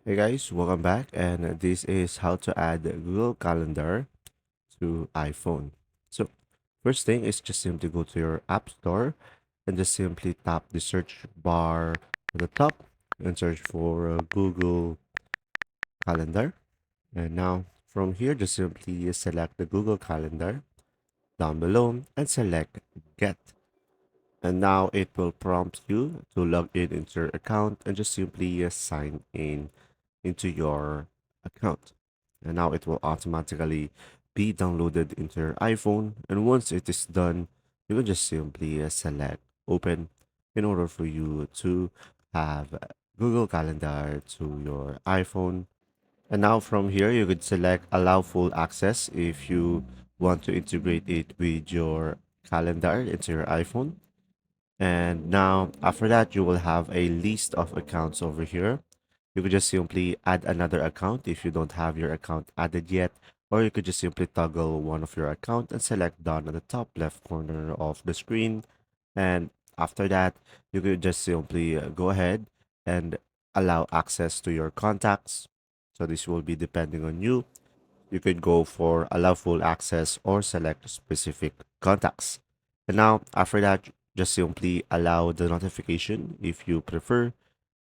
Hey guys, welcome back, and this is how to add Google Calendar to iPhone. So, first thing is just simply go to your App Store and just simply tap the search bar at the top and search for Google Calendar. And now from here, just simply select the Google Calendar down below and select Get. And now it will prompt you to log in into your account and just simply sign in into your account. And now it will automatically be downloaded into your iPhone. And once it is done, you can just simply select open in order for you to have Google Calendar to your iPhone. And now from here, you could select allow full access if you want to integrate it with your calendar into your iPhone. And now after that, you will have a list of accounts over here. You could just simply add another account if you don't have your account added yet, or you could just simply toggle one of your account and select done at the top left corner of the screen. And after that, you could just simply go ahead and allow access to your contacts. So this will be depending on you. You could go for allow full access or select specific contacts. And now after that, just simply allow the notification if you prefer,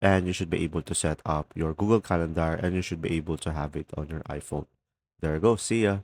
and you should be able to set up your Google Calendar and you should be able to have it on your iPhone. There you go. See ya.